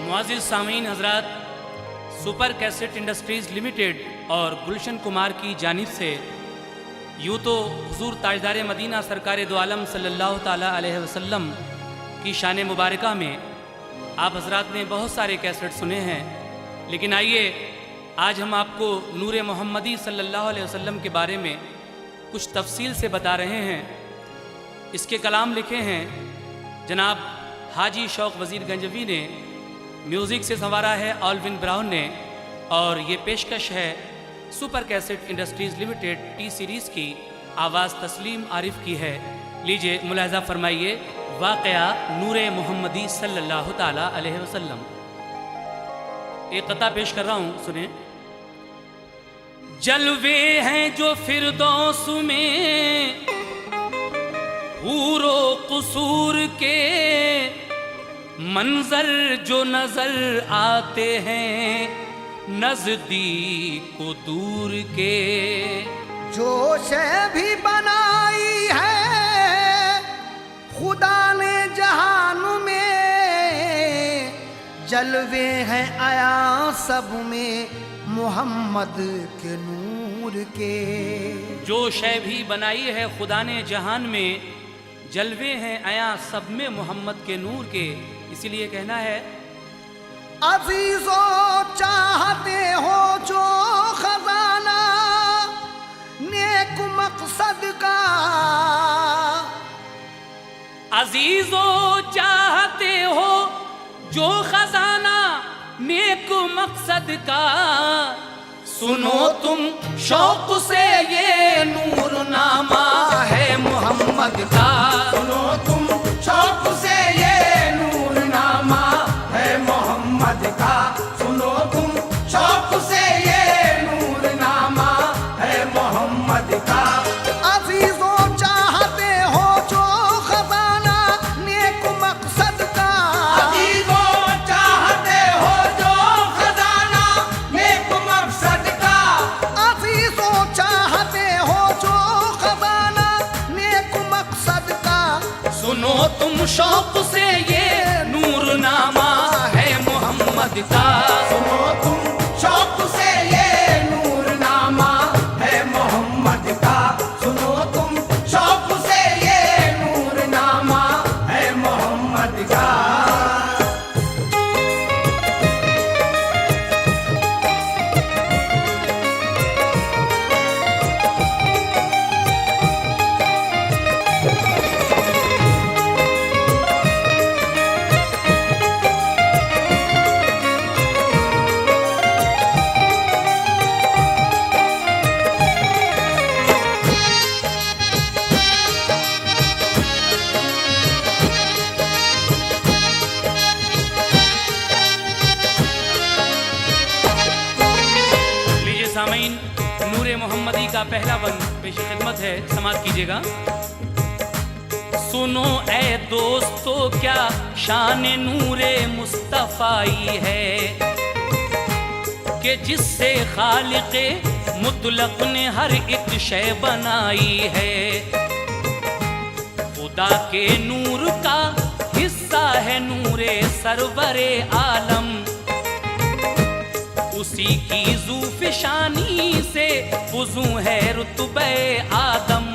मुआज़िज़ सामीन हज़रात, super cassette industries limited और गुलशन कुमार की जानिब से यूँ तो हुज़ूर ताजदार मदीना सरकार दो आलम सल्लल्लाहु ताला अलैहि वसल्लम की शान मुबारका में आप हज़रात ने बहुत सारे कैसेट सुने हैं, लेकिन आइए आज हम आपको नूर मोहम्मदी सल्लल्लाहु अलैहि वसल्लम के बारे में कुछ तफसील से बता रहे हैं। इसके कलाम लिखे हैं जनाब हाजी शौक वज़ीर गंजवी ने, म्यूज़िक से संवारा है ऑलविन ब्राउन ने, और ये पेशकश है super cassette industries limited T series की। आवाज़ तस्लीम आरिफ की है। लीजिए मुलाहज़ा फरमाइए वाक़या नूर मोहम्मदी सल्लल्लाहु ताला अलैहि वसल्लम। एक कता पेश कर रहा हूँ, सुने। जलवे हैं जो फिरदौस में हूरो कुसूर के, मंजर जो नजर आते हैं नजदीक को दूर के। जो शय भी बनाई है खुदा ने जहान में, जलवे हैं आया सब में मोहम्मद के नूर के। जो शय भी बनाई है खुदा ने जहान में, जलवे हैं आया सब में मोहम्मद के नूर के। इसीलिए कहना है, अजीजो चाहते हो जो खजाना नेक मकसद का, अजीजो चाहते हो जो खजाना नेक मकसद का, सुनो तुम शौक से ये नूरनामा है मोहम्मद का। सुनो तुम शौक से ये नूरनामा है मोहम्मद का। सुनो तुम शौक से ये नूरनामा है मोहम्मद का। अजीजों चाहते हो जो खजाना नेक मकसद का, अजीजों चाहते हो जो खजाना नेक मकसद का, अजीजों चाहते हो जो खजाना नेक मकसद का। सुनो तुम शौक से ये नूरनामा है मोहम्मद का। सुनो तुम शौक से ये नूरनामा है मोहम्मद का। सुनो तुम शौक से ये नूरनामा है मोहम्मद का। सामीन, नूर मोहम्मदी का पहला बंद पेश खिदमत है, समाअत कीजिएगा। सुनो ए दोस्तों क्या शान नूरे मुस्तफ़ाई है, कि जिससे खालिक़े मुतलक ने हर एक शय बनाई है। खुदा के नूर का हिस्सा है नूरे सरवरे आलम, उसी की ज़ूफ़िशानी से वुज़ू है रुतबे आदम।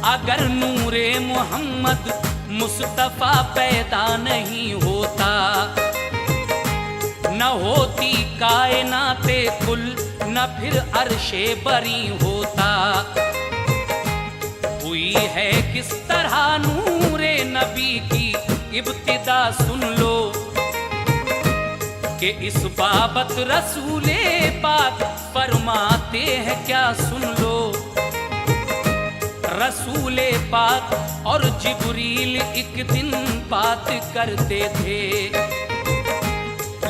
अगर नूरे मोहम्मद मुस्तफ़ा पैदा नहीं होता, न होती कायनाते कुल, न फिर अर्शे बरी होता। हुई है किस तरह नूरे नबी की इब्तिदा सुन लो, कि इस बाबत रसूले पाक फरमाते हैं क्या सुन लो। रसूले पाक और जिब्रील एक दिन बात करते थे,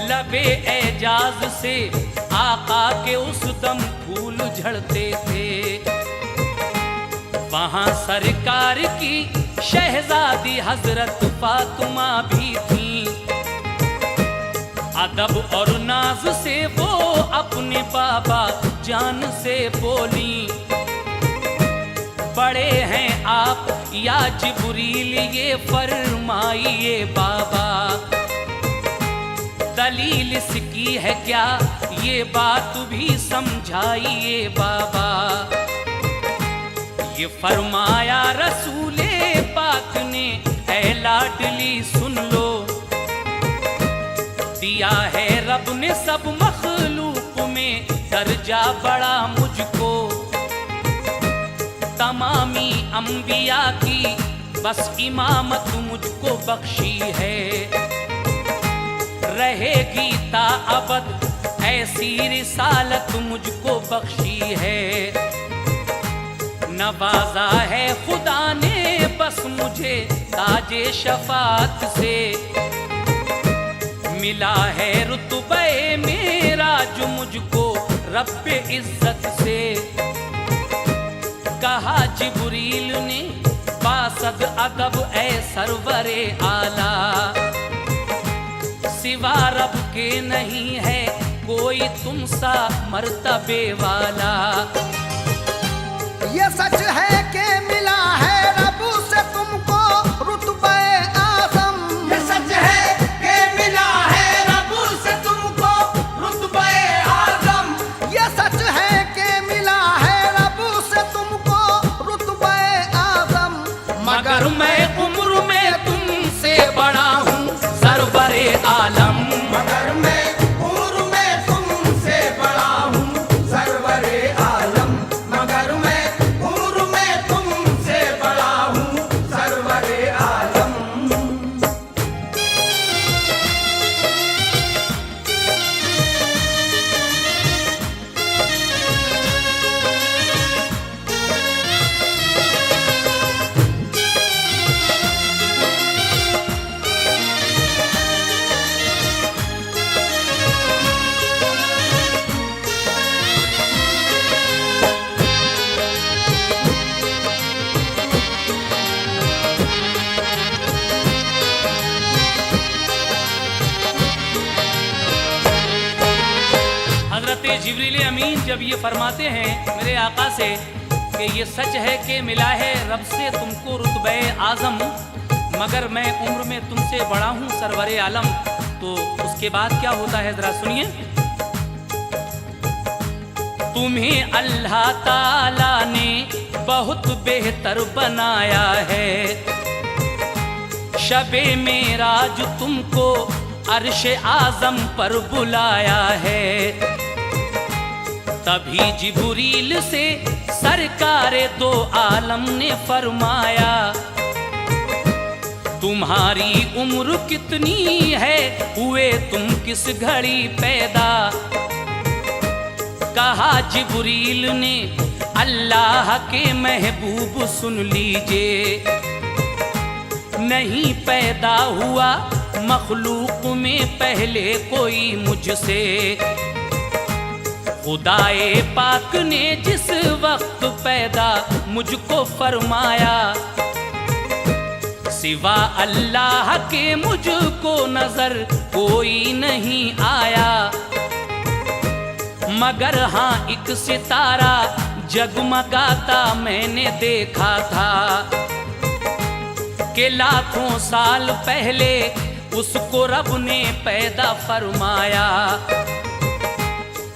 लबे एजाज से आका के उस दम फूल झड़ते थे। वहाँ सरकार की शहजादी हजरत फातिमा भी थी, अदब और नाज से वो अपने बाबा जान से बोली, बड़े हैं आप या जिब्रील ये फरमाइए बाबा। दलील इसकी है क्या, ये बात भी समझाइए बाबा। ये फरमाया रसूले पाक ने, ऐ लाडली सुन लो, दिया है रब ने सब मखलूक में दर्जा बड़ा मुझको। तमामी अंबिया की बस इमामत मुझको बख्शी है, रहेगी ता अबद ऐसी रिसालत मुझको बख्शी है। नवाजा है खुदा ने बस मुझे ताजे शफात से, मिला है रुतबे मेरा जो मुझको रब्बे इज्जत से। कहा जिब्रील ने बासद अदब ऐ सरवरे आला, सिवा रब के नहीं है कोई तुम सा मर्तबे वाला। ये सच है कि मिला है रब से तुमको रुतबे आज़म। ये सच है कि मिला है रब से तुमको रुतबे आज़म। ये सच है कि मिला है रब से तुमको रुतबे आज़म। मगर मैं उम्र में तुमसे बड़ा हूँ सरवरे आलम। मगर मैं उम्र में तुमसे बड़ा हूँ सरवरे आलम। मगर मैं उम्र में तुमसे बड़ा हूँ सरवरे आलम। हज़रत जिब्रील अमीन जब ये फरमाते हैं मेरे आका से कि ये सच है कि मिला है रब से तुमको रुतबे आज़म, मगर मैं उम्र में तुमसे बड़ा हूँ सरवरे आलम, तो उसके बाद क्या होता है ज़रा सुनिए। तुम्हें अल्लाह ताला ने बहुत बेहतर बनाया है, शबे मेराज तुमको अर्श आज़म पर बुलाया है। तभी जिब्रील से सरकारे दो आलम ने फरमाया, तुम्हारी उम्र कितनी है, हुए तुम किस घड़ी पैदा। कहा जिब्रील ने अल्लाह के महबूब सुन लीजिए, नहीं पैदा हुआ मखलूक में पहले कोई मुझसे। खुदाए पाक ने जिस वक्त पैदा मुझको फरमाया, सिवा अल्लाह के मुझको नजर कोई नहीं आया। मगर हाँ एक सितारा जगमगाता मैंने देखा था, कि लाखों साल पहले उसको रब ने पैदा फरमाया।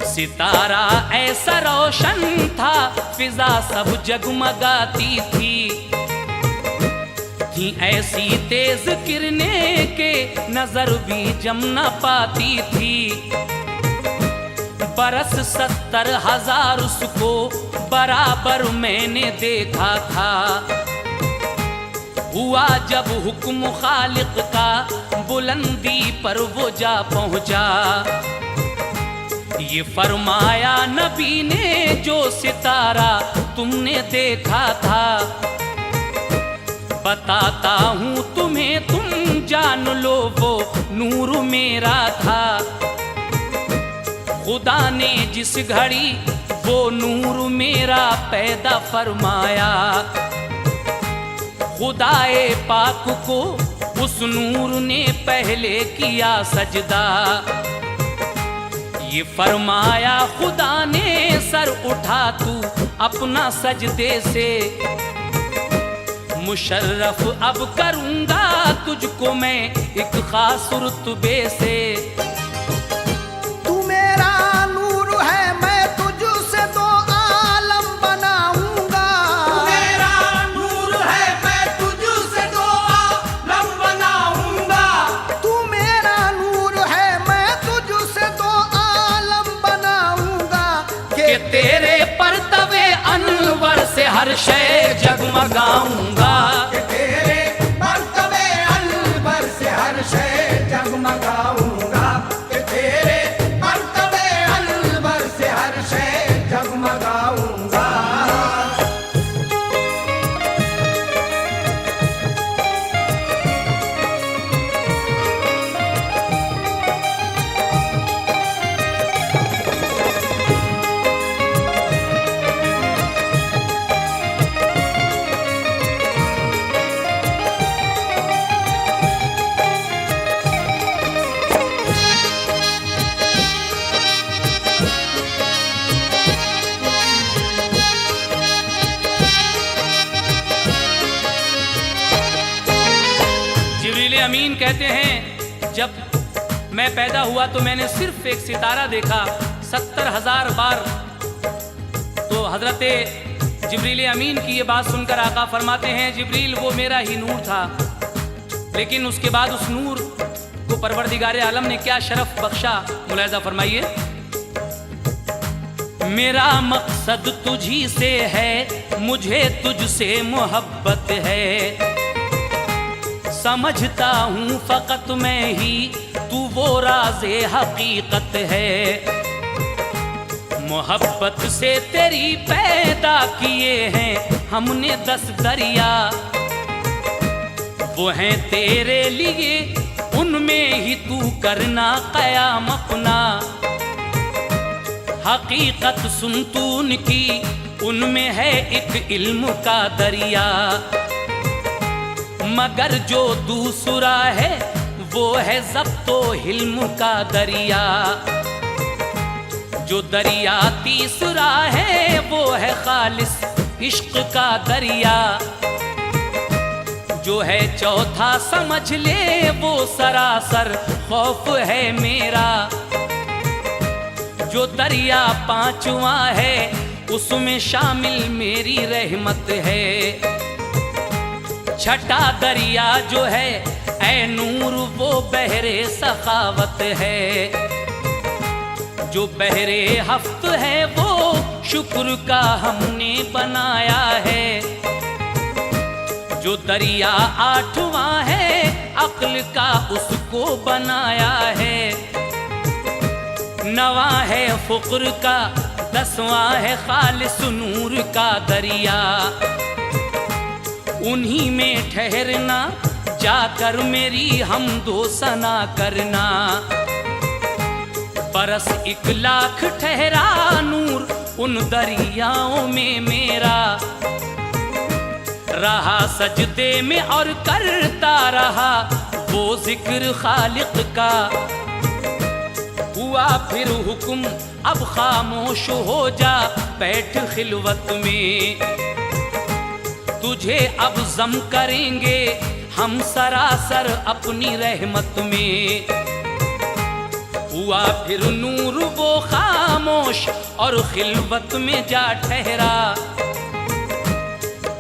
सितारा ऐसा रोशन था, फिजा सब जगमगाती थी ऐसी तेज किरने के नजर भी जम न पाती थी। बरस 70,000 उसको बराबर मैंने देखा था। हुआ जब हुक्म खालिक का बुलंदी पर वो जा पहुंचा, ये फरमाया नबी ने जो सितारा तुमने देखा था, बताता हूँ तुम्हें तुम जान लो वो नूर मेरा था। खुदा ने जिस घड़ी वो नूर मेरा पैदा फरमाया, खुदाए पाक को उस नूर ने पहले किया सजदा। ये फरमाया खुदा ने सर उठा तू अपना सजदे से, मुशर्रफ अब करूंगा तुझको मैं एक खास रुतबे से। हर शय जगमगाऊंगा। कि तेरे मर्तबे अनवर से हर शय जगमगाऊंगा। कि तेरे मर्तबे अनवर से हर शय जगमगाऊंगा। जिब्रील अमीन कहते हैं, जब मैं पैदा हुआ तो मैंने सिर्फ एक सितारा देखा 70,000 बार। तो हजरत जिब्रील अमीन की ये बात सुनकर आका फरमाते हैं, जिब्रील वो मेरा ही नूर था, लेकिन उसके बाद उस नूर को परवरदिगार आलम ने क्या शरफ बख्शा, मुलाहिजा फरमाइए। मेरा मकसद तुझी से है, मुझे तुझसे मोहब्बत है, समझता हूँ फकत मैं ही, तू वो राज़े हकीकत है। मोहब्बत से तेरी पैदा किए हैं हमने 10 दरिया, वो हैं तेरे लिए, उनमें ही तू करना क़याम अपना। हकीकत सुन तू उनकी, उनमें है एक इल्म का दरिया, मगर जो दूसरा है वो है ज़ब्तो हिल्म का दरिया। जो दरिया तीसरा है वो है खालिस इश्क का दरिया। जो है चौथा समझ ले वो सरासर खौफ है मेरा। जो दरिया पांचवा है उसमें शामिल मेरी रहमत है। छठा दरिया जो है ऐ नूर वो बहरे सखावत है। जो बहरे हफ्त है वो शुक्र का हमने बनाया है। जो दरिया आठवां है अक्ल का उसको बनाया है। नवा है फुक्र का, 10वां है खालिस नूर का दरिया। उन्हीं में ठहरना, जाकर मेरी हमदो सना करना। बरस 1 लाख ठहरा नूर उन दरियाओं में मेरा। रहा सजदे में और करता रहा वो जिक्र खालिक का। हुआ फिर हुक्म अब खामोश हो जा, बैठ खिलवत में। तुझे अब जम करेंगे हम सरासर अपनी रहमत में। हुआ फिर नूर वो खामोश और खिलवत में जा ठहरा।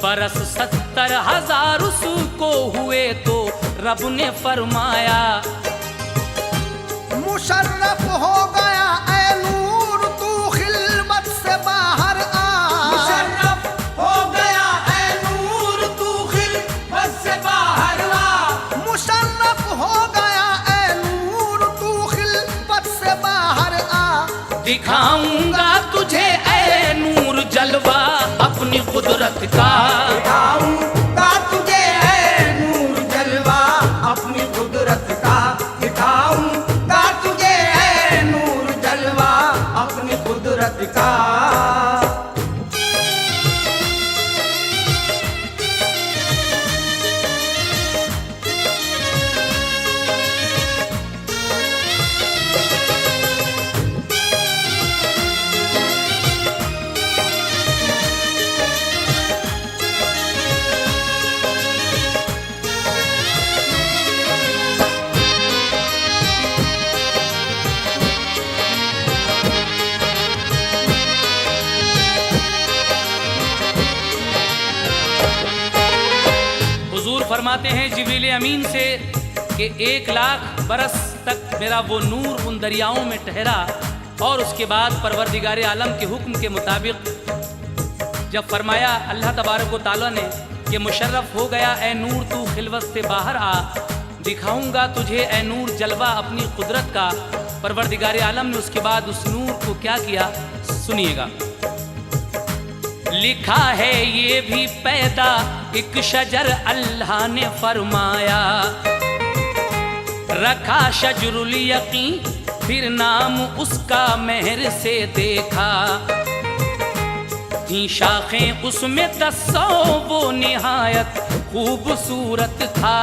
बरस 70,000 उसको हुए तो रब ने फरमाया, मुशर्रफ हो गया ऐ नूर तू खिलवत से बाहर आ। मुशर्रफ हो गया ऐ नूर तू खिलवत से बाहर आ। मुशर्रफ हो गया ऐ नूर तू खिलवत से बाहर आ। दिखाऊंगा तुझे ऐ नूर जलवा अपनी कुदरत का। दिखाऊंगा तुझे ऐ नूर जलवा अपनी कुदरत का। दिखाऊंगा तुझे ऐ नूर जलवा अपनी कुदरत का। फरमाते हैं जिब्रील अमीन से कि 1 लाख बरस तक मेरा वो नूर उन दरियाओं में ठहरा और उसके बाद परवरदिगार आलम के हुक्म के मुताबिक जब फरमाया अल्लाह तबारक व तआला ने कि मुशर्रफ हो गया ए नूर तू खिलवत से बाहर आ, दिखाऊंगा तुझे ए नूर जलवा अपनी कुदरत का। परवरदिगार आलम ने उसके बाद उस नूर को क्या किया, सुनिएगा। लिखा है ये भी पैदा एक शजर अल्लाह ने फरमाया, रखा शजरुल यकीन फिर नाम उसका मेहर से देखा। शाखें उसमें 10 वो निहायत खूबसूरत था,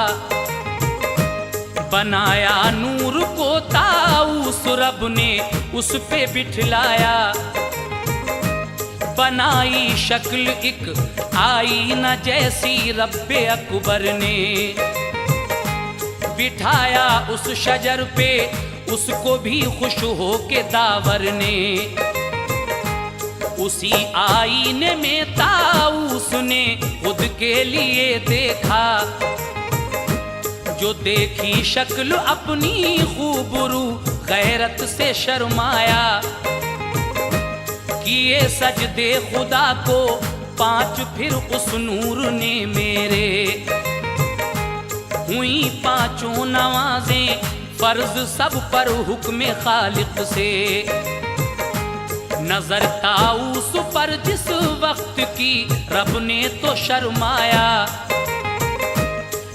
बनाया नूर को ताऊस रब ने उस पे बिठलाया। बनाई शक्ल एक आईना जैसी रब्बे अकबर ने, बिठाया उस शजर पे उसको भी खुश हो के दावर ने। उसी आईने में ताऊस ने खुद के लिए देखा, जो देखी शक्ल अपनी खूबरू गैरत से शर्माया। किए सजदे खुदा को 5 फिर उस नूर ने मेरे, हुई 5 नवाजें फर्ज सब पर हुक्म खालिक से। नजर ताऊस पर जिस वक्त की रब ने तो शर्माया,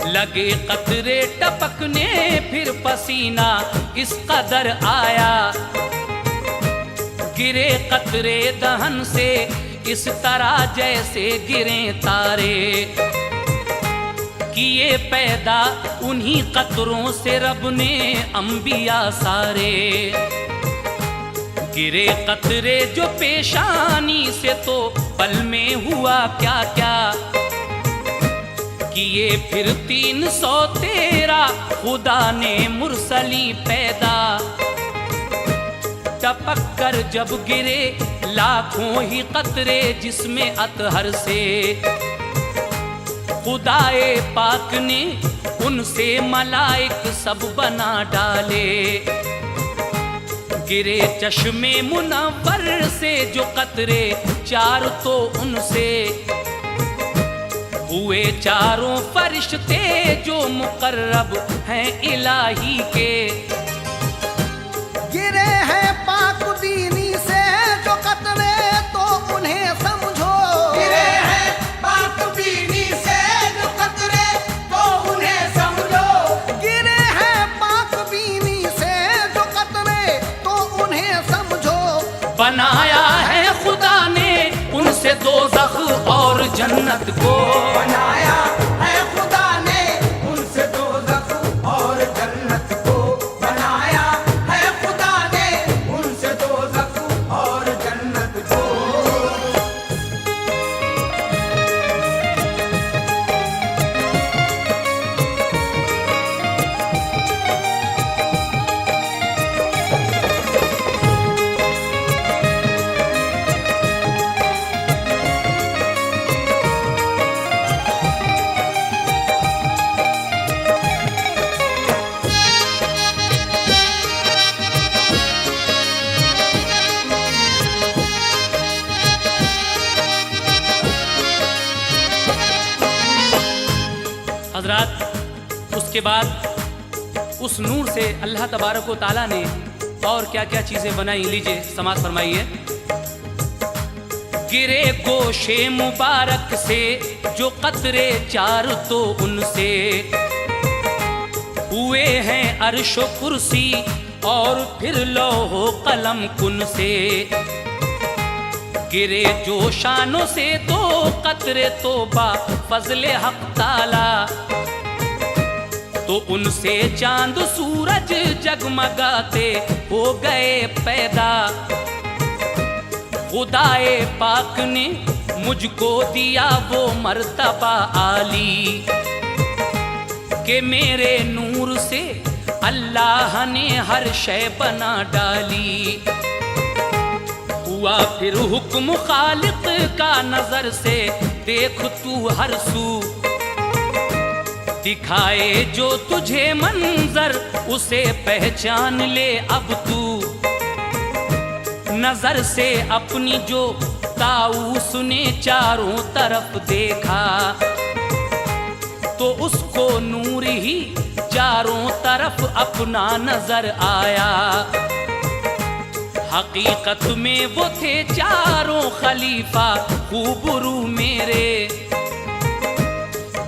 लगे कतरे टपकने फिर पसीना इस कदर आया। गिरे कतरे दहन से इस तरह जैसे गिरे तारे, किए पैदा उन्हीं कतरों से रब ने अंबिया सारे। गिरे कतरे जो पेशानी से तो पल में हुआ क्या क्या, किए फिर 313 खुदा ने मुरसली पैदा। टपक कर जब गिरे लाखों ही कतरे जिसमें अतहर से, खुदाए पाक ने उनसे मलाइक सब बना डाले। गिरे चश्मे मुनव्वर से जो कतरे 4 तो उनसे, हुए 4 फरिश्ते जो मुकर्रब हैं इलाही के। गिरे हैं पाक दीनी से जो कतरे तो उन्हें समझो। गिरे हैं पाक दीनी से जो कतरे तो उन्हें समझो। गिरे हैं पाक दीनी से जो कतरे तो उन्हें समझो। बनाया है खुदा ने उनसे दोज़ख और जन्नत को, बनाया है खुदा ने उनसे दोज़ख और जन्नत को। बनाया है खुदा ने उनसे दोज़ख और जन्नत को। हजरात, उसके बाद उस नूर से अल्लाह तबारक व ताला ने और क्या क्या चीज़ें बनाई, लीजिए समाज फरमाइए। गिरे गोशे मुबारक से जो कतरे 4 तो उनसे, हुए हैं अर्शो कुर्सी और फिर लौहो कलम कुन से। गिरे जो शानों से तो कतरे तो बा फजले हक ताला, तो उनसे चांद सूरज जगमगाते हो गए पैदा। खुदाए पाक ने मुझको दिया वो मर्तबा आली, कि मेरे नूर से अल्लाह ने हर शय बना डाली। हुआ फिर हुक्म खालिक का नजर से देख तू हर सू, दिखाए जो तुझे मंजर उसे पहचान ले अब तू। नजर से अपनी जो ताऊस ने चारों तरफ देखा तो उसको नूर ही चारों तरफ अपना नजर आया। हकीकत में वो थे चारों खलीफा खूबरू मेरे,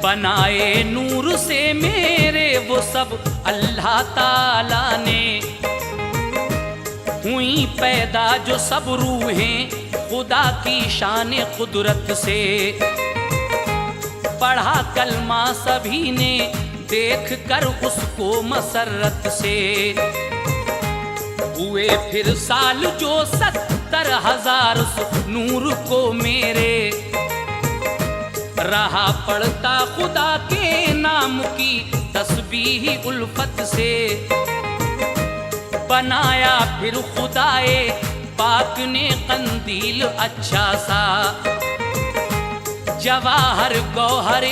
बनाए नूर से मेरे वो सब अल्लाह ताला ने। हुई पैदा जो सब रूहें खुदा की शान कुदरत से, पढ़ा कलमा सभी ने देख कर उसको मसरत से। हुए फिर साल जो 70,000 नूर को मेरे, रहा पढ़ता खुदा के नाम की तस्बीह उल्फत से। बनाया फिर खुदाए पाक ने कंदील अच्छा सा, जवाहर गौहर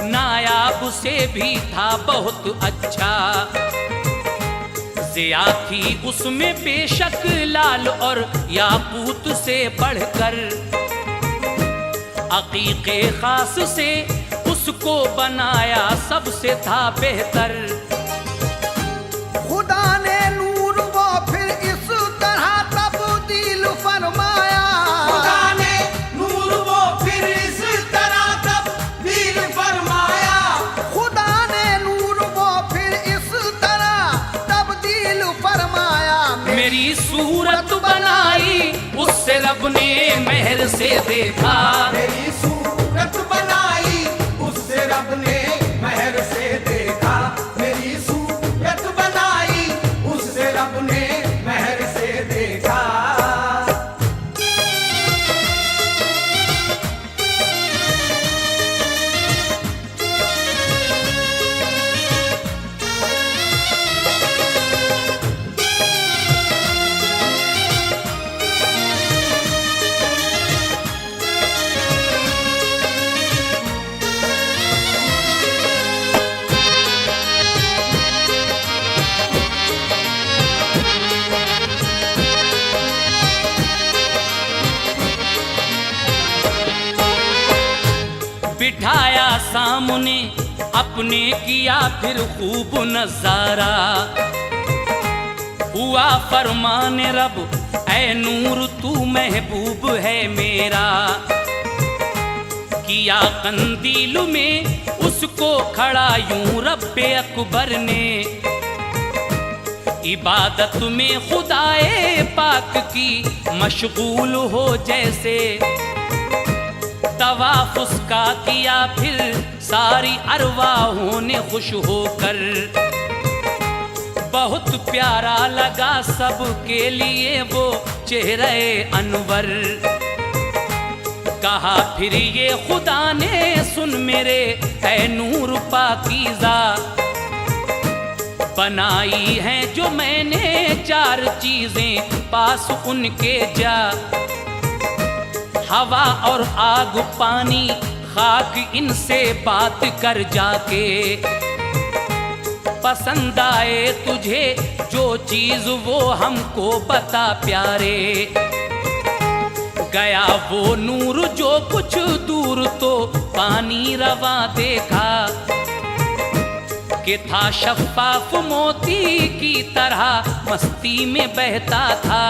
नायाब से भी था बहुत अच्छा। ज़िया थी उसमें बेशक लाल और याकूत से बढ़कर, अकीक़े खास से उसको बनाया सबसे था बेहतर। खुदा ने नूर वो फिर इस तरह तब्दील फरमाया, खुदा ने नूर वो फिर इस तरह तब्दील फरमाया, खुदा ने नूर वो फिर इस तरह तब्दील फरमाया। मेरी सूरत बनाई उससे रब ने मेहर से देखा, मेरी सूरत बनाई उससे रब ने मेहर से देखा, मेरी सूरत बनाई उससे रब ने मेहर से देखा। बिठाया सामने अपने किया फिर खूब नजारा, हुआ फरमान रब ऐ नूर तू महबूब है मेरा। किया कंदील में उसको खड़ा यूं रब्बे अकबर ने, इबादत में खुदाए पाक की मशगूल हो जैसे। तवाफ उसका किया फिर सारी अरवाहों ने खुश होकर, बहुत प्यारा लगा सबके लिए वो चेहरे अनवर। कहा फिर ये खुदा ने सुन मेरे ऐ नूर पाकीज़ा, बनाई हैं जो मैंने 4 चीजें पास उनके जा। हवा और आग पानी खाक इनसे बात कर जाके, पसंद आए तुझे जो चीज वो हमको बता प्यारे। गया वो नूर जो कुछ दूर तो पानी रवा देखा, कि था शफ़ाफ मोती की तरह मस्ती में बहता था।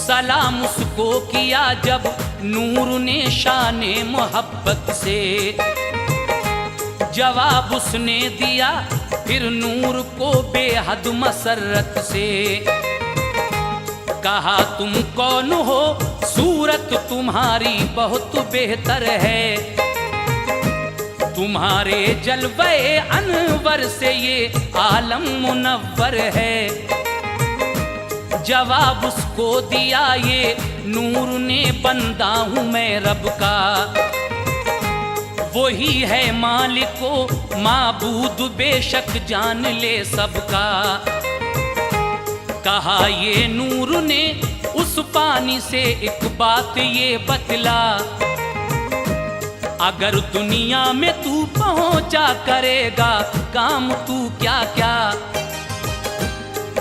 सलाम उसको किया जब नूर ने शाने मोहब्बत से, जवाब उसने दिया फिर नूर को बेहद मसरत से। कहा तुम कौन हो, सूरत तुम्हारी बहुत बेहतर है, तुम्हारे जलवे अनवर से ये आलम मुनव्वर है। जवाब उसको दिया ये नूर ने, बंदा हूँ मैं रब का, वही है मालिको माबूद बेशक जान ले सबका। कहा ये नूर ने उस पानी से एक बात ये बतला, अगर दुनिया में तू पहुंचा करेगा काम तू क्या क्या।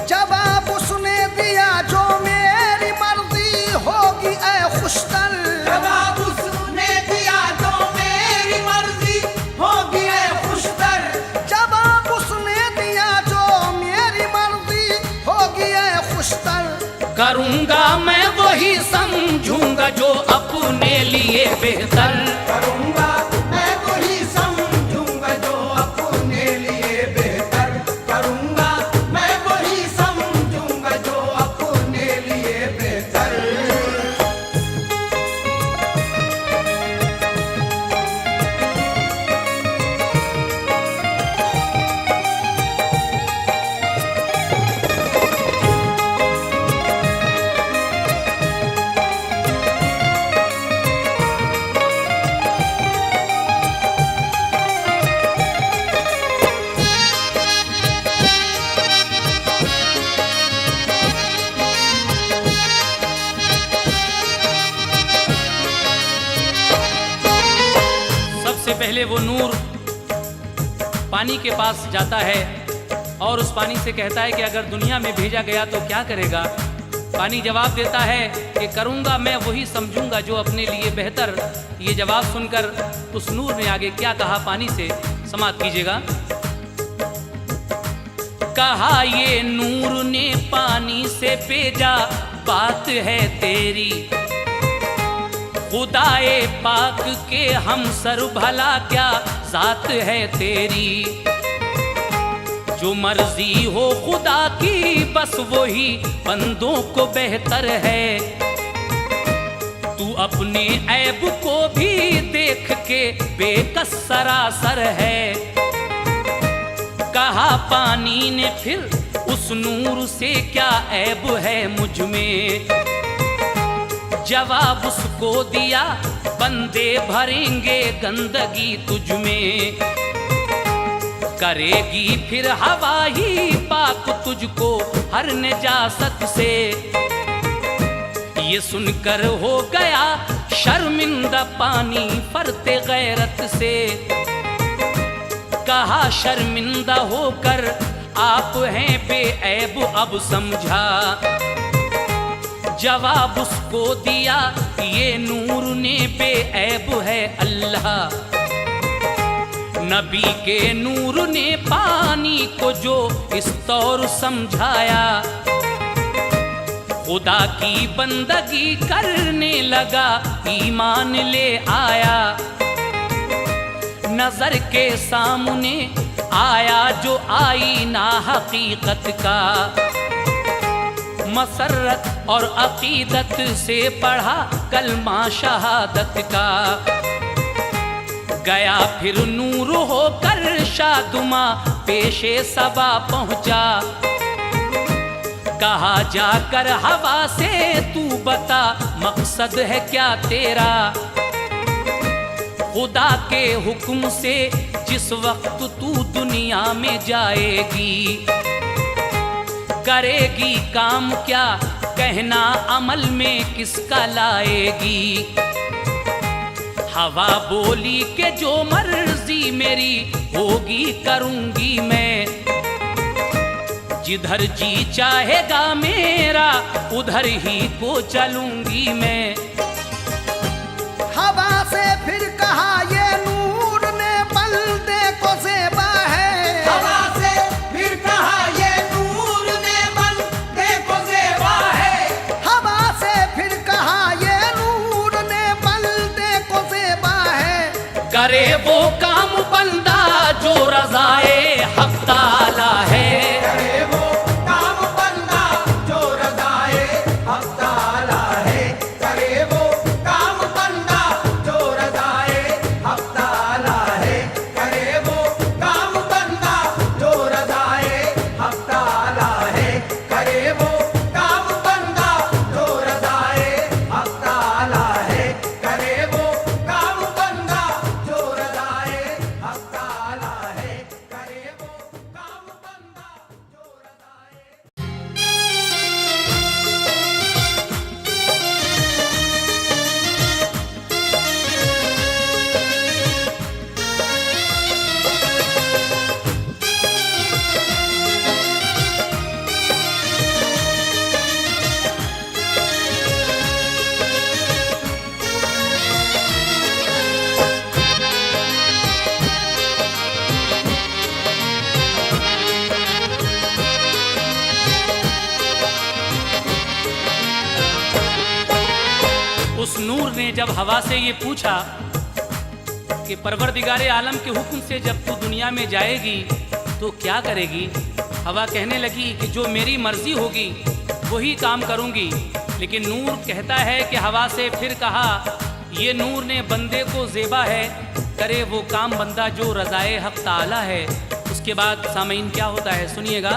जवाब उसने दिया जो मेरी मर्जी होगी ऐ करूंगा मैं वही समझूंगा जो अपने लिए बेहतर। करूंगा मैं वही समझूंगा जो अपने लिए बेहतर। करूंगा मैं वही समझूंगा जो अपने लिए बेहतर। सबसे पहले वो नूर पानी के पास जाता है और उस पानी से कहता है कि अगर दुनिया में भेजा गया तो क्या करेगा। पानी जवाब देता है कि करूंगा मैं वही समझूंगा जो अपने लिए बेहतर। ये जवाब सुनकर उस नूर ने आगे क्या कहा पानी से, समाप्त कीजिएगा। कहा ये नूर ने पानी से भेजा, बात है तेरी, खुदाए पाक के हम सर भला क्या जात है तेरी। जो मर्जी हो खुदा की बस वही बंदों को बेहतर है। तू अपने ऐब को भी देख के बेकस सरासर है। कहा पानी ने फिर उस नूर से क्या ऐब है मुझ में। जवाब उसको दिया बंदे भरेंगे गंदगी तुझ में। करेगी फिर हवा ही पाक तुझको हर निजासत से। ये सुनकर हो गया शर्मिंदा पानी फरते गैरत से। कहा शर्मिंदा होकर आप हैं बेऐब अब समझा। जवाब उसको दिया ये नूर ने बेऐब है अल्लाह। नबी के नूर ने पानी को जो इस तौर समझाया। खुदा की बंदगी करने लगा ईमान ले आया। नजर के सामने आया जो आईना हकीकत का। मसरत और अकीदत से पढ़ा कलमा शहादत का। गया फिर नूर होकर शादुमा पेशे सबा पहुंचा। कहा जाकर हवा से तू बता मकसद है क्या तेरा। खुदा के हुक्म से जिस वक्त तू दुनिया में जाएगी। करेगी काम क्या कहना अमल में किसका लाएगी। हवा बोली के जो मर्जी मेरी होगी करूंगी मैं। जिधर जी चाहेगा मेरा उधर ही को चलूंगी मैं। हवा से फिर कहा ये नूर ने बंदे को ज़ेबा है। हवा से फिर कहा ये नूर ने बंदे को ज़ेबा है। हवा से फिर कहा ये नूर ने बंदे को ज़ेबा है। करे वो काम बंदा जो रज़ाए हक ताला है। करे वो काम बंदा जो रज़ाए हक ताला है। करे वो काम बंदा जो रज़ाए हक ताला है। करे वो काम बंदा जो रज़ाए हक ताला है। करे वो काम बंदा जो रज़ाए हक ताला है। करे वो काम बंदा जो रज़ाए हक ताला है। करे वो काम हवा से ये पूछा कि परवरदिगारे आलम के हुक्म से जब तू दुनिया में जाएगी तो क्या करेगी। हवा कहने लगी कि जो मेरी मर्जी होगी वही काम करूंगी। लेकिन नूर कहता है कि हवा से फिर कहा, ये नूर ने बंदे को ज़ेबा है, करे वो काम बंदा जो रज़ाए हक़ ताला है। उसके बाद सामीन क्या होता है सुनिएगा।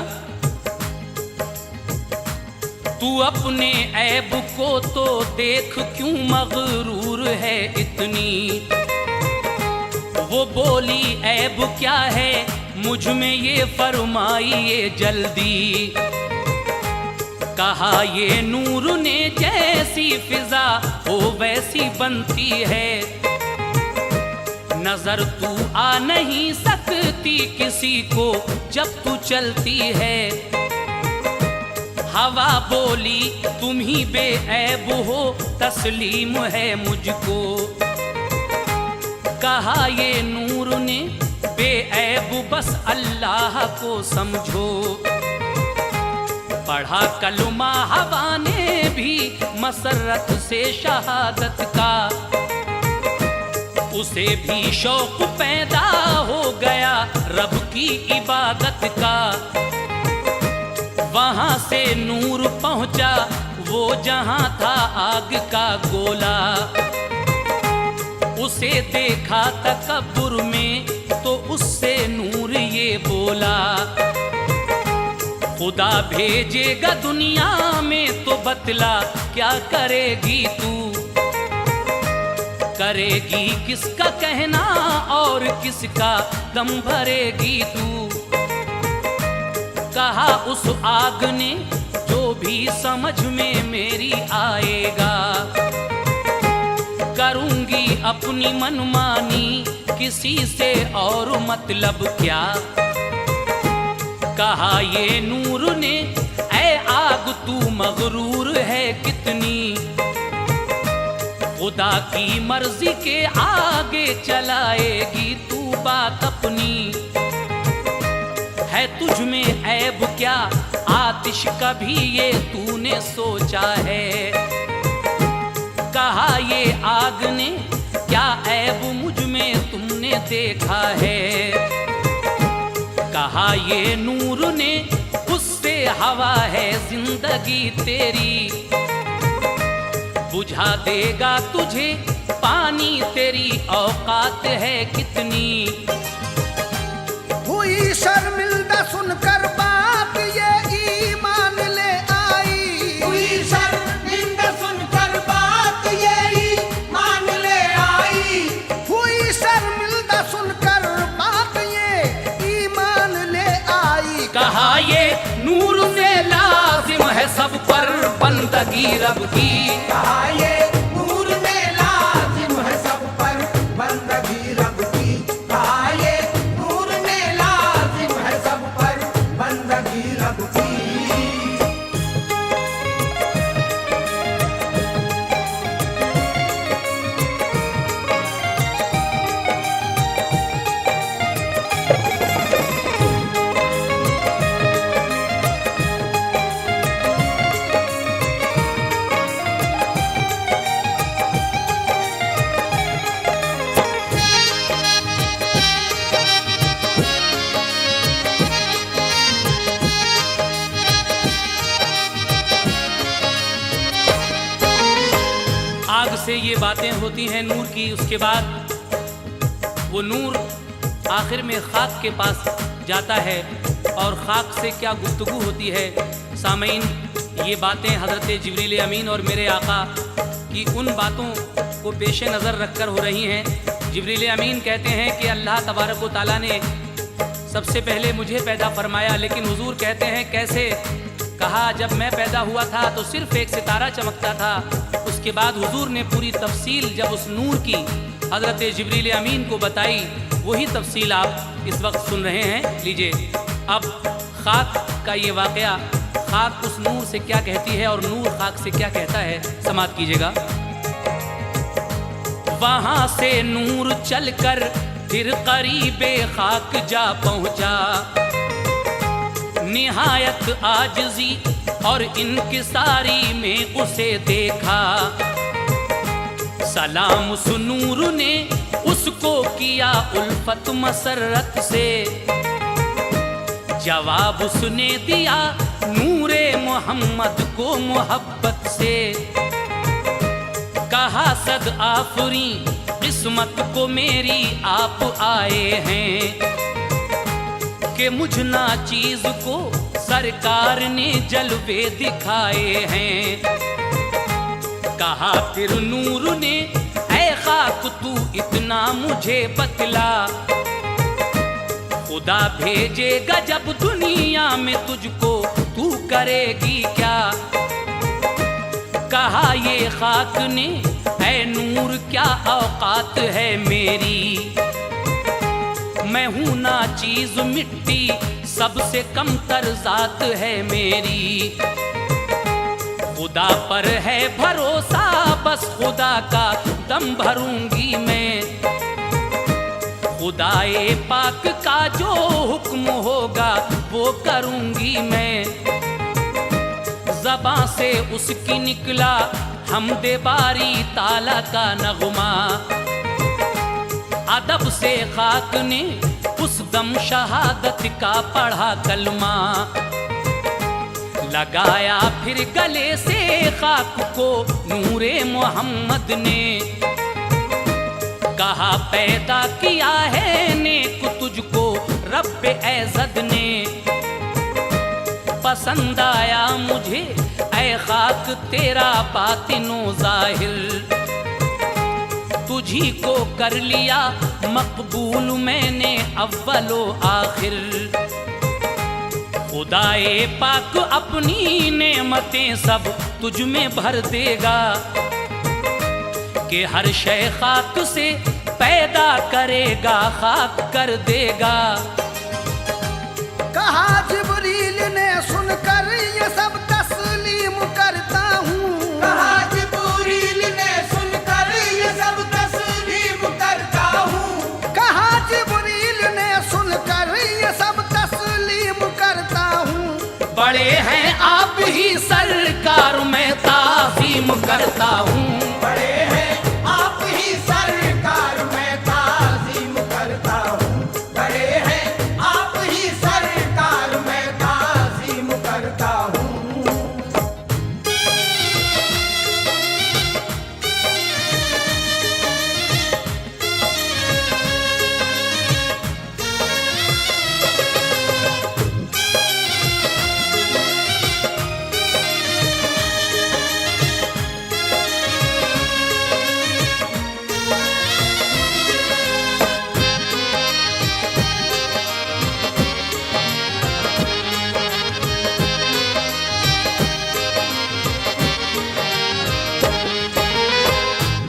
तू अपने ऐब को तो देख क्यों मगरूर है इतनी। वो बोली ऐब क्या है मुझ में ये फरमाइए जल्दी। कहा ये नूर ने जैसी फिजा हो वैसी बनती है। नजर तू आ नहीं सकती किसी को जब तू चलती है। हवा बोली तुम ही बेऐब हो तस्लीम है मुझको। कहा ये नूर ने बेऐब बस अल्लाह को समझो। पढ़ा कलमा हवा ने भी मसरत से शहादत का। उसे भी शौक पैदा हो गया रब की इबादत का। वहां से नूर पहुंचा वो जहां था आग का गोला। उसे देखा तकब्बुर में तो उससे नूर ये बोला। खुदा भेजेगा दुनिया में तो बतला क्या करेगी तू। करेगी किसका कहना और किसका दम भरेगी तू। कहा उस आग ने जो भी समझ में मेरी आएगा। करूंगी अपनी मनमानी किसी से और मतलब क्या। कहा ये नूर ने ऐ आग तू मगरूर है कितनी। खुदा की मर्जी के आगे चलाएगी तू बात अपनी। है तुझ में ऐब क्या आतिश कभी ये तूने सोचा है। कहा ये आग ने क्या ऐब मुझ में तुमने देखा है। कहा ये नूर ने उससे हवा है जिंदगी तेरी। बुझा देगा तुझे पानी तेरी औकात है कितनी। हुई शर्मिंदा सुनकर बात ये ईमान ले आई। हुई शर्मिंदा सुनकर बात ये ईमान ले आई। हुई शर्मिंदा सुनकर बात ये ईमान ले आई। कहा ये नूर से लाजिम है सब पर बंदगी रब की। कहा ये नूर में लाजिम है सब पर बंदगी रब की। कहा ये नूर में लाजिम है सब पर बंदगी रब की। आग से ये बातें होती हैं नूर की। उसके बाद वो नूर आखिर में खाक के पास जाता है और खाक से क्या गुफ्तगू होती है। सामीन ये बातें हज़रत जिब्रील अमीन और मेरे आका की उन बातों को पेश नज़र रखकर हो रही हैं। जिब्रील अमीन कहते हैं कि अल्लाह तबारक व तआला ने सबसे पहले मुझे पैदा फरमाया। लेकिन हुजूर कहते हैं कैसे। कहा जब मैं पैदा हुआ था तो सिर्फ एक सितारा चमकता था। उसके बाद हुजूर ने पूरी तफसील जब उस नूर की हज़रत जिब्रील अमीन को बताई, वही तफसील आप इस वक्त सुन रहे हैं। लीजिए अब खाक का ये वाक़या, खाक उस नूर से क्या कहती है और नूर खाक से क्या कहता है, समात कीजिएगा। वहाँ से नूर चलकर फिर करीबे खाक जा पहुँचा। निहायत आजिज़ी और इनकिसारी में उसे देखा। सलाम उस नूर ने उसको किया उल्फत मसरत से, जवाब उसने दिया नूरे मोहम्मद को मोहब्बत से। कहा सद आफरी किस्मत को मेरी आप आए हैं, कि मुझ ना चीज को सरकार ने जलवे दिखाए हैं। कहा फिर नूर ने ऐ खाक तू इतना मुझे बतला, खुदा भेजेगा जब दुनिया में तुझको तू करेगी क्या। कहा ये खाक ने ऐ नूर क्या औकात है मेरी, मैं हूं ना चीज मिट्टी सबसे कम तर जात है मेरी। खुदा पर है भरोसा बस खुदा का दम भरूंगी मैं, खुदाए पाक का जो हुक्म होगा वो करूंगी मैं। ज़बां से उसकी निकला हमदे बारी ताला का नगमा, अदब से खाक ने उस दम शहादत का पढ़ा कलमा। लगाया फिर गले से खाक को नूरे मोहम्मद ने, कहा पैदा किया है नेक तुझको रब्बे ऐज़द ने। पसंद आया मुझे ऐ खाक तेरा बातिनो ज़ाहिर, तुझी को कर लिया मकबूल मैंने अव्वलो आखिर। खुदाए पाक अपनी नेमतें सब तुझ में भर देगा, कि हर शय खाक से पैदा करेगा खाक कर देगा। कहा जिब्रील ने सुनकर ये सब तस्लीम करता हूँ, कहा जिब्रील ने सुनकर ये सब तस्लीम करता हूँ, कहा जिब्रील ने सुनकर ये सब तस्लीम करता हूँ। बड़े हैं आप ही सरकार मैं ताज़ीम करता हूँ, बड़े हैं आप ही सरकार मैं ताज़ीम करता हूँ, बड़े हैं आप ही सरकार मैं ताज़ीम करता हूँ।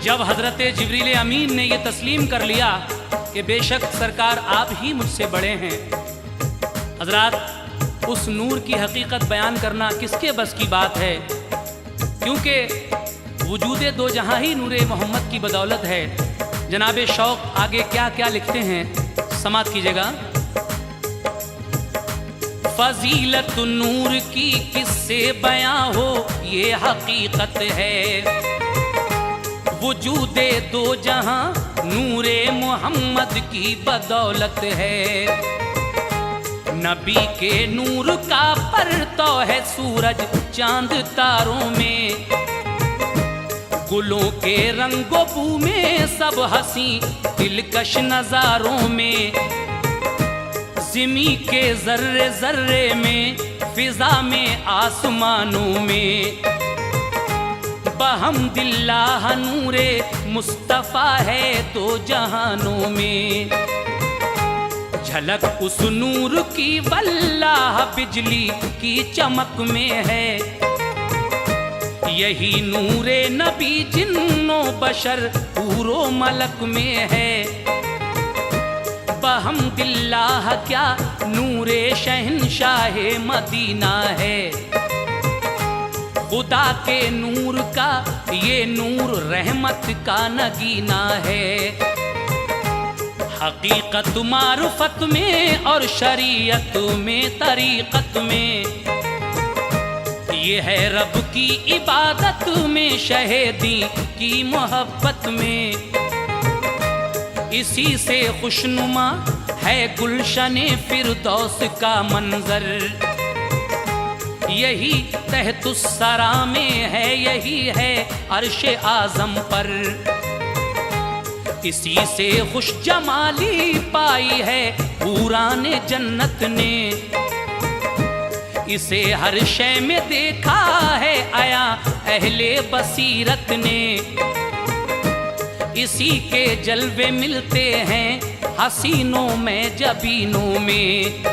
जब हजरत जिब्रील अमीन ने यह तस्लीम कर लिया कि बेशक सरकार आप ही मुझसे बड़े हैं, हजरात उस नूर की हकीकत बयान करना किसके बस की बात है, क्योंकि वजूदे दो जहां ही नूरे मोहम्मद की बदौलत है। जनाबे शौक आगे क्या क्या लिखते हैं, समात कीजिएगा। फजीलत नूर की किससे बयां हो ये हकीकत है, वजूदे दो जहां नूरे मोहम्मद की बदौलत है। नबी के नूर का परतो है सूरज चांद तारों में, गुलों के रंगो बू में सब हंसी दिलकश नजारों में। ज़िमी के जर्रे जर्रे में फिजा में आसमानों में, बहम्दिल्लाह नूरे मुस्तफ़ा है दो जहानों में। झलक उस नूर की वल्लाह बिजली की चमक में है, यही नूरे नबी जिन्नो बशर पूरो मलक में है। बहम्दिल्लाह क्या नूरे शहंशाहे मदीना है, खुदा के नूर का ये नूर रहमत का नगीना है। हकीकत मारुफत में और शरीयत में तरीक़त में ये है रब की इबादत में, शहीदी की मोहब्बत में। इसी से खुशनुमा है गुलशने फिरदौस का मंजर। यही तहतुस्सरा में है, यही है अर्शे आज़म पर। इसी से खुश जमाली पाई है हूराने जन्नत ने। इसे हर शय में देखा है आया अहले बसीरत ने। इसी के जलवे मिलते हैं हसीनों में जबीनों में।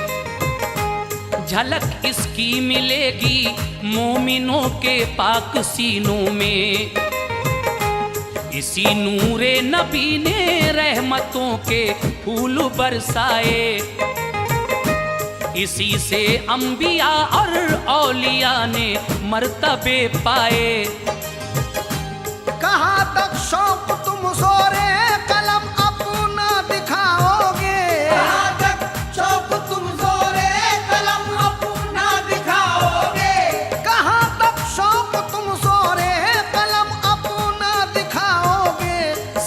झलक इसकी मिलेगी मोमिनों के पाक सीनों में। इसी नूरे नबी ने रहमतों के फूल बरसाए। इसी से अंबिया और औलिया ने मर्तबे पाए। कहाँ तक शौक तुम सोरे कलम अपना दिखाओगे। कहाँ तक शौक तुम सोरे कलम अपना दिखाओगे। कहाँ तक शौक तुम सोरे कलम अपना दिखाओगे।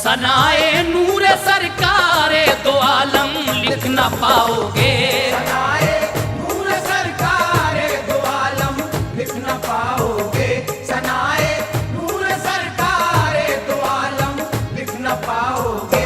सनाए नूर सरकारे दो आलम लिख न पाओगे। सनाए नूर सरकारे दो आलम लिख न पाओगे। सनाए नूर सरकारे दो आलम लिख न पाओगे।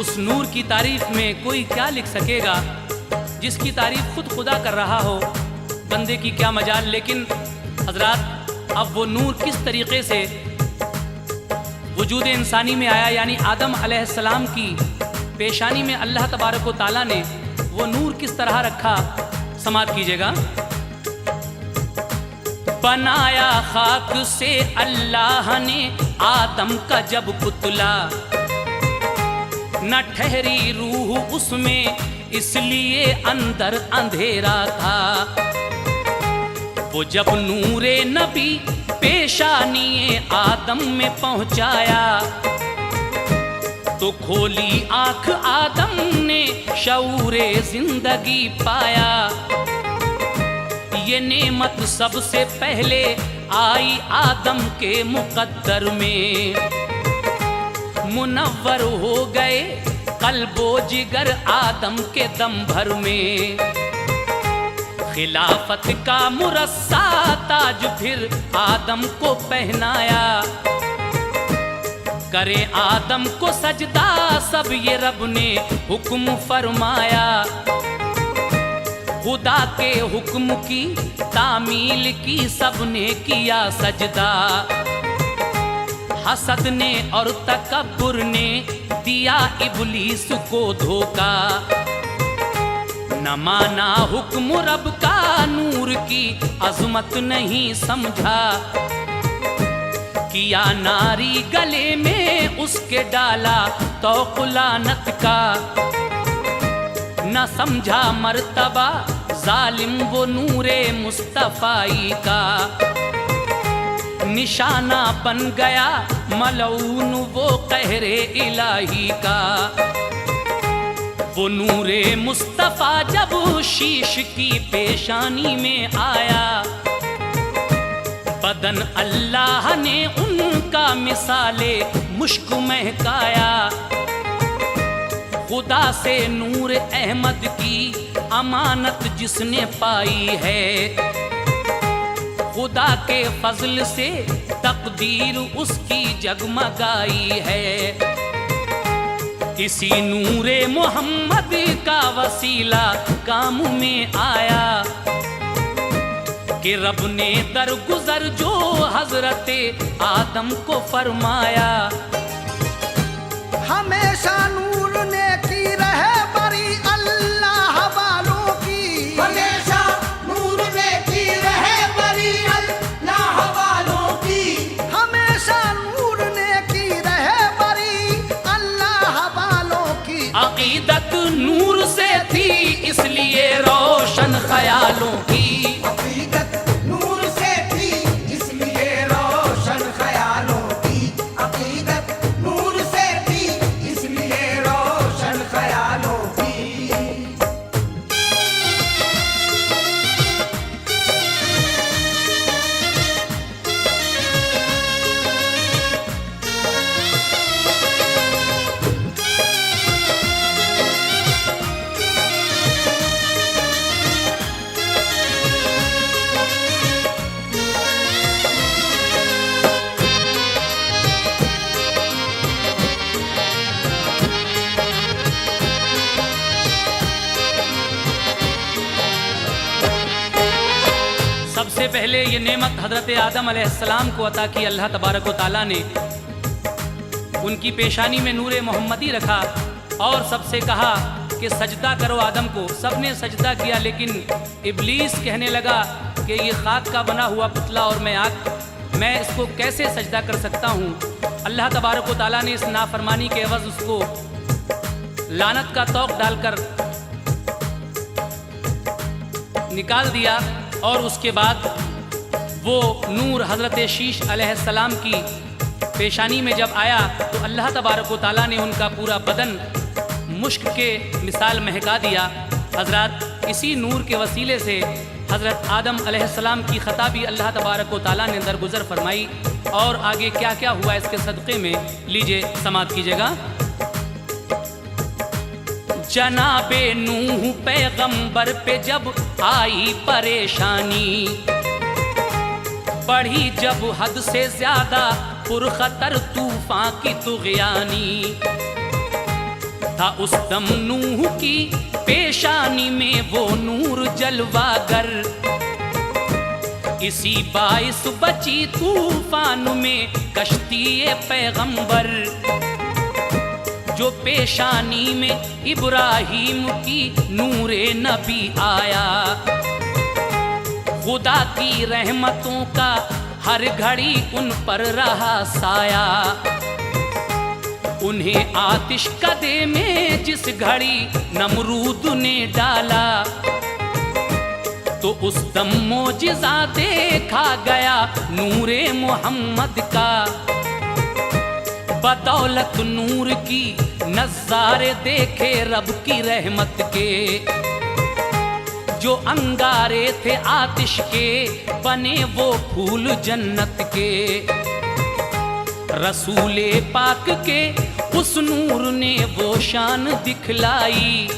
उस नूर की तारीफ में कोई क्या लिख सकेगा जिसकी तारीफ खुद खुदा कर रहा हो। बंदे की क्या मजाल। लेकिन हजरात, अब वो नूर किस तरीके से वजूद इंसानी में आया, यानी आदम अलैहिस्सलाम की पेशानी में अल्लाह तबारक व ताला ने वो नूर किस तरह रखा, समात कीजिएगा। बनाया खाक से अल्लाह ने आदम का जब पुतला, न ठहरी रूह उसमें इसलिए अंदर अंधेरा था। वो जब नूरे नबी पेशानी आदम में पहुंचाया, तो खोली आंख आदम ने शऊरे जिंदगी पाया। ये नेमत सबसे पहले आई आदम के मुकद्दर में। मुनव्वर हो गए कल्बो जिगर आदम के दम भर में। खिलाफत का मुरस्सा ताज फिर आदम को पहनाया। करे आदम को सजदा सब ये रब ने हुक्म फरमाया। खुदा के हुक्म की तामील की सबने किया सजदा। हसद ने और तकब्बुर ने दिया इब्लीस को धोखा। न माना हुक्म रब का, नूर की अजमत नहीं समझा। किया नारी गले में उसके डाला तौक़ लानत का। न समझा मर्तबा जालिम वो नूरे मुस्तफ़ाई का। निशाना बन गया मलऊन वो कहरे इलाही का। वो नूरे मुस्तफ़ा जब शीश की पेशानी में आया, बदन अल्लाह ने उनका मिसाले मुश्क महकाया। खुदा से नूर अहमद की अमानत जिसने पाई है, खुदा के फजल से तकदीर उसकी जगमगाई है। इसी नूरे मोहम्मद का वसीला काम में आया, कि रब ने दरगुजर जो हजरत आदम को फरमाया। हमेशा नूर ने की रहे बरी अल्लाह वालों की। सबसे पहले ये नेमत हज़रत आदम अलैहिस्सलाम को अता की अल्लाह तबारक व तआला ने। उनकी पेशानी में नूर मोहम्मदी रखा और सबसे कहा कि सजदा करो आदम को। सबने सजदा किया, लेकिन इब्लीस कहने लगा कि ये खाक का बना हुआ पुतला और मैं इसको कैसे सजदा कर सकता हूँ। अल्लाह तबारक व तआला ने इस नाफरमानी के एवज़ उसको लानत का तौक डालकर निकाल दिया। और उसके बाद वो नूर हज़रत शीश अलैहिस्सलाम की पेशानी में जब आया तो अल्लाह तबारक व तआला ने उनका पूरा बदन मुश्क के मिसाल महका दिया। हज़रत इसी नूर के वसीले से हज़रत आदम अलैहिस्सलाम की ख़ता भी अल्लाह तबारक व तआला ने दरगुज़र फरमाई। और आगे क्या क्या हुआ इसके सदक़े में लीजिए समाअत कीजिएगा। जनाबे नूह पैगंबर पे जब आई परेशानी, बढ़ी जब हद से ज़्यादा पुरखतर तूफ़ान की तुग़यानी, था उस दम नूह की पेशानी में वो नूर जलवागर, इसी बाइस बची तूफान में कश्ती पैगंबर, जो पेशानी में इब्राहीम की नूरे नबी आया। खुदा की रहमतों का हर घड़ी उन पर रहा साया, उन्हें आतिश कदे में जिस घड़ी नमरूद ने डाला, तो उस दम मोजिज़ा देखा गया नूरे मोहम्मद का। बदौलत नूर की नज़ारे देखे रब की रहमत के, जो अंगारे थे आतिश के बने वो फूल जन्नत के। रसूले पाक के उस नूर ने वो शान दिखलाई,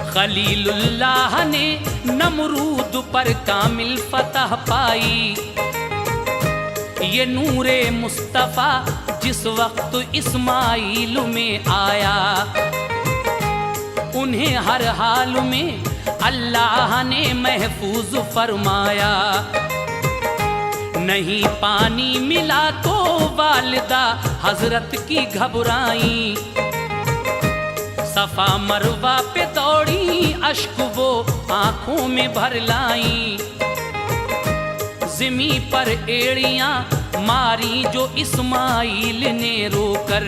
खलीलुल्लाह ने नमरूद पर कामिल फतह पाई। ये नूरे मुस्तफ़ा जिस वक्त इस्माइल में आया, उन्हें हर हाल में अल्लाह ने महफूज फरमाया। नहीं पानी मिला तो वालिदा हजरत की घबराई, सफा मरवा पे दौड़ी अश्क वो आंखों में भर लाई। ज़िमी पर एड़ियां मारी जो इस्माइल ने रोकर,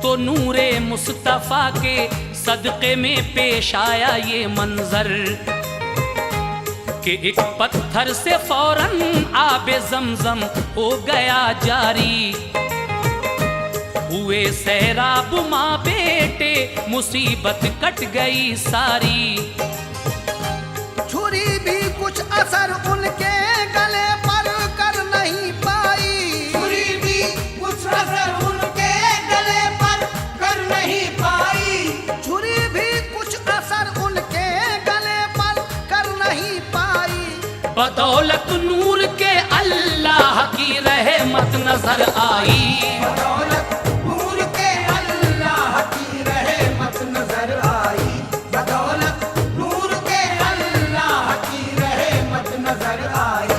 तो नूरे मुस्तफ़ा के सदक़े में पेश आया ये मंजर, कि एक पत्थर से फौरन आबे ज़मज़म हो गया जारी। हुए सैराब माँ बेटे मुसीबत कट गई सारी। छुरी भी कुछ असर उनके गले पर कर नहीं पाई, छुरी भी कुछ असर उनके गले पर कर नहीं पाई, छुरी भी कुछ असर उनके गले पर कर नहीं पाई। बदौलत नूर के अल्लाह की रहमत नजर आई, बदौलत नूर के अल्लाह की रहमत नजर आई, बदौलत नूर के अल्लाह की रहमत नजर आई।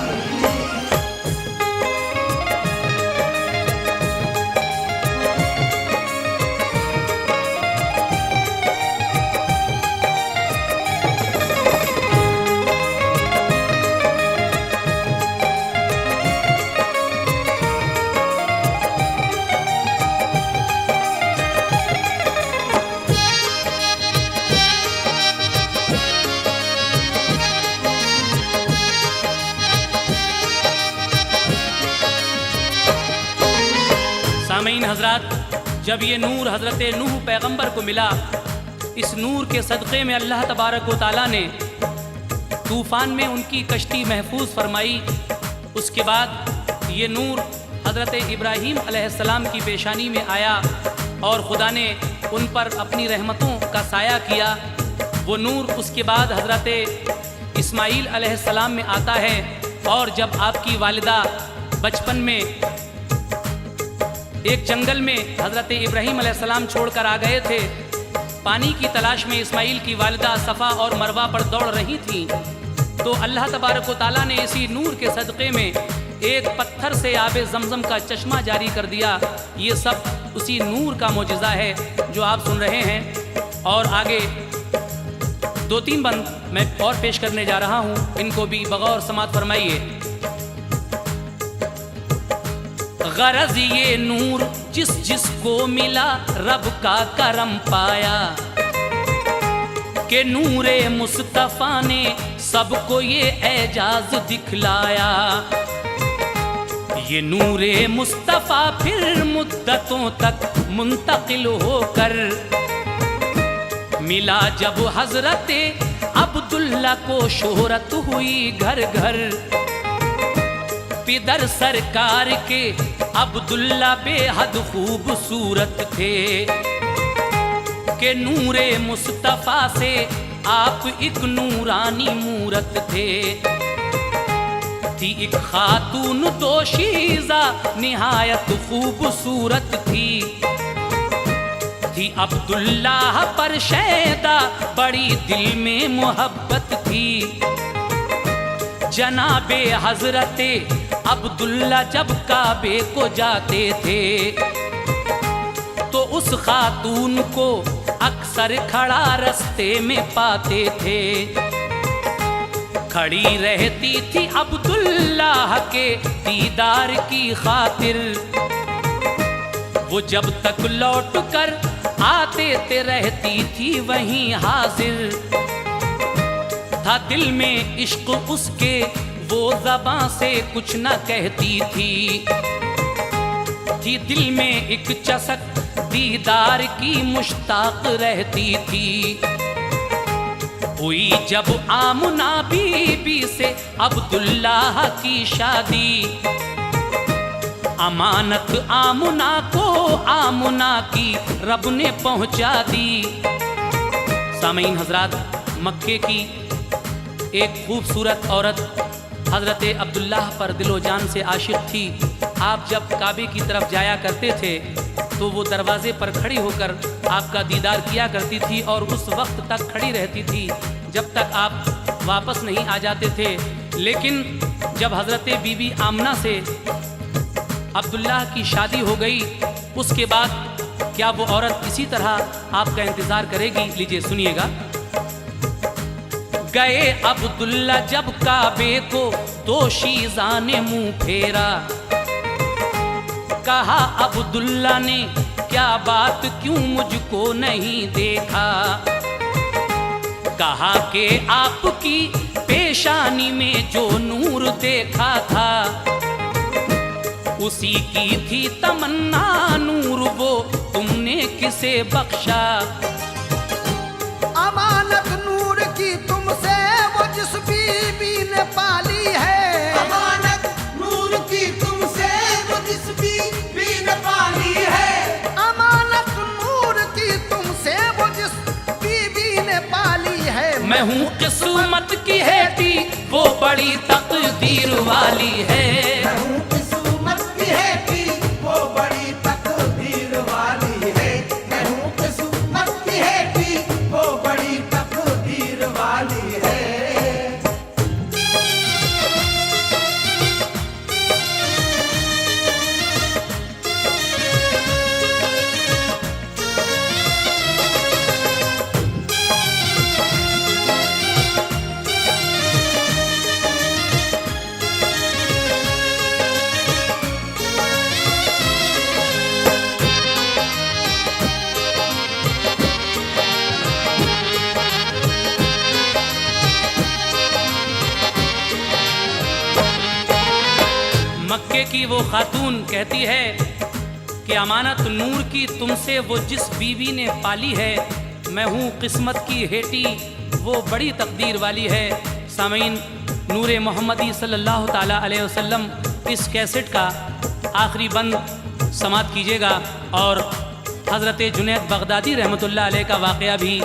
सामीन हजरात, जब ये नूर हज़रत नूह पैगंबर को मिला, इस नूर के सदक़े में अल्लाह तबारक व तआला ने तूफ़ान में उनकी कश्ती महफूज फरमाई। उसके बाद ये नूर हज़रत इब्राहीम अलैहिस्सलाम की पेशानी में आया और खुदा ने उन पर अपनी रहमतों का साया किया। वो नूर उसके बाद हज़रत इस्माइल अलैहिस्सलाम में आता है। और जब आपकी वालिदा बचपन में एक जंगल में हज़रत इब्राहीम अलैहिस्सलाम छोड़कर आ गए थे, पानी की तलाश में इस्माइल की वालिदा सफ़ा और मरवा पर दौड़ रही थी, तो अल्लाह तबारक व तआला ने इसी नूर के सदक़े में एक पत्थर से आबे ज़मज़म का चश्मा जारी कर दिया। ये सब उसी नूर का मोजिज़ा है जो आप सुन रहे हैं। और आगे 2-3 बंद मैं और पेश करने जा रहा हूँ, इनको भी बगौर समात फरमाइए। गरज ये नूर जिस जिसको मिला रब का करम पाया, के नूरे मुस्तफ़ा ने सबको ये एजाज दिखलाया। ये नूरे मुस्तफ़ा फिर मुद्दतों तक मुंतकिल होकर मिला जब हजरत अब्दुल्ला को शोहरत हुई घर घर। पिदर सरकार के अब्दुल्ला बेहद खूबसूरत थे, के नूरे मुस्तफ़ा से आप एक नूरानी मूरत थे। थी एक खातून दोशीज़ा निहायत खूबसूरत थी अब्दुल्लाह पर शैदा बड़ी दिल में मोहब्बत थी। जनाबे हजरते अब्दुल्ला जब काबे को जाते थे तो उस खातून को अक्सर खड़ा रास्ते में पाते थे। खड़ी रहती थी अब्दुल्लाह के दीदार की खातिर, वो जब तक लौट कर आते ते रहती थी वहीं हाजिर। था दिल में इश्क उसके वो ज़बां से कुछ न कहती थी दिल में एक चसक दीदार की मुश्ताक रहती थी। हुई जब आमुना बीबी से अब्दुल्लाह की शादी, अमानत आमुना को आमुना की रब ने पहुंचा दी। सामीन हजरात, मक्के की एक खूबसूरत औरत हजरत अब्दुल्लाह पर दिलो जान से आशिक थी। आप जब काबे की तरफ जाया करते थे तो वो दरवाजे पर खड़ी होकर आपका दीदार किया करती थी और उस वक्त तक खड़ी रहती थी जब तक आप वापस नहीं आ जाते थे। लेकिन जब हजरत बीबी आमना से अब्दुल्लाह की शादी हो गई, उसके बाद क्या वो औरत इसी तरह आपका इंतजार करेगी? लीजिए सुनिएगा। गए अब्दुल्ला जब काबे को दोशीज़ा ने मुंह फेरा, कहा अब्दुल्ला ने क्या बात क्यों मुझको नहीं देखा। कहा कि आपकी पेशानी में जो नूर देखा था उसी की थी तमन्ना, नूर वो तुमने किसे बख्शा। अमानत नूर की तुमसे वो जिस बीबी ने पाली है, अमानत नूर की तुमसे वो जिस बीबी ने पाली है, अमानत नूर की तुमसे वो जिस बीबी ने पाली है। मैं हूँ किस्मत की हेटी वो बड़ी तकदीर वाली है। मैं हूँ किस्मत की हेटी वो बड़ी तकदीर वाली है। मैं हूँ किस्मत की हेटी वो बड़ी तकदीर वाली है। मक्के की वो खातून कहती है कि अमानत नूर की तुमसे वो जिस बीवी ने पाली है, मैं हूँ किस्मत की हेटी वो बड़ी तकदीर वाली है। सामीन, नूर मोहम्मदी सल्लल्लाहु ताला अलैहि वसल्लम इस कैसेट का आखिरी बंद समात कीजिएगा। और हज़रत जुनैद बगदादी रहमतुल्लाह अलैह का वाक़या भी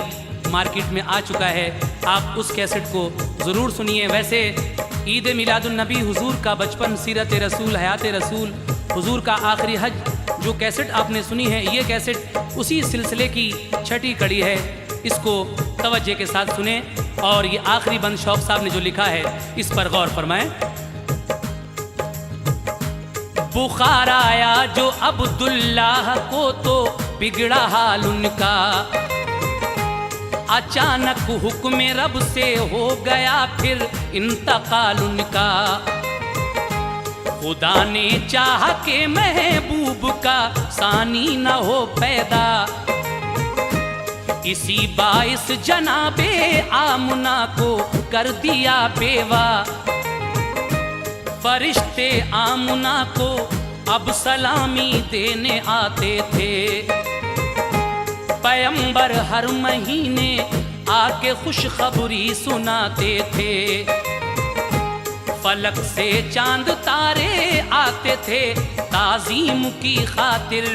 मार्केट में आ चुका है, आप उस कैसेट को ज़रूर सुनिए। वैसे ईद मिलादुन्नबी, हुजूर का बचपन, सीरत रसूल, हयात रसूल, हुजूर का आखिरी हज, जो कैसेट आपने सुनी है, ये कैसेट उसी सिलसिले की छठी कड़ी है। इसको तवज्जे के साथ सुने और ये आखिरी बंद शौक साहब ने जो लिखा है इस पर गौर फरमाएं। बुखार आया जो अब्दुल्लाह को तो बिगड़ा हाल उनका, अचानक हुक्म रब से हो गया फिर इंतकाल उनका। खुदा ने चाहा के महबूब का सानी न हो पैदा, इसी बाइस जनाबे आमुना को कर दिया बेवा। फरिश्ते आमुना को अब सलामी देने आते थे, पैगंबर हर महीने आके खुशखबरी सुनाते थे। फलक से चांद तारे आते थे ताज़ीम की खातिर,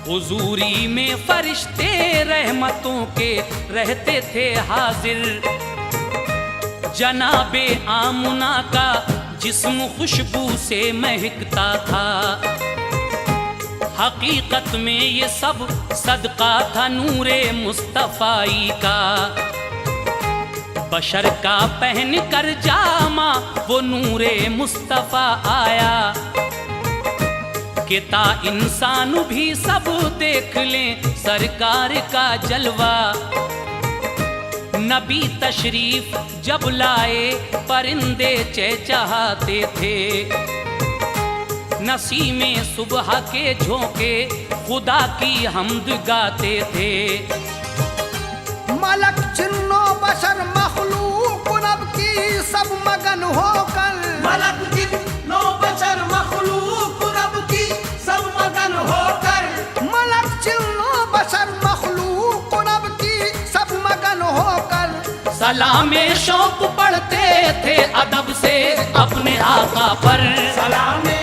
हुजूरी में फरिश्ते रहमतों के रहते थे हाजिर। जनाबे आमुना का जिस्म खुशबू से महकता था, हकीकत में ये सब सदका था नूरे मुस्तफ़ाई का। बशर का पहन कर जामा वो नूरे मुस्तफ़ा आया, कि ता इंसान भी सब देख लें सरकार का जलवा। नबी तशरीफ जब लाए परिंदे चहचहाते थे, नसीमे सुबह के झोंके खुदा की हम्द गाते थे। मलक जिन्नो बशर मखलूक रब की सब मगन होकर, मलक जिन्नो बशर मखलूक रब की सब मगन होकर, मलक जिन्नो बशर मखलूक रब की सब मगन होकर, सलामे शौक पढ़ते थे अदब से अपने आका पर। सलामे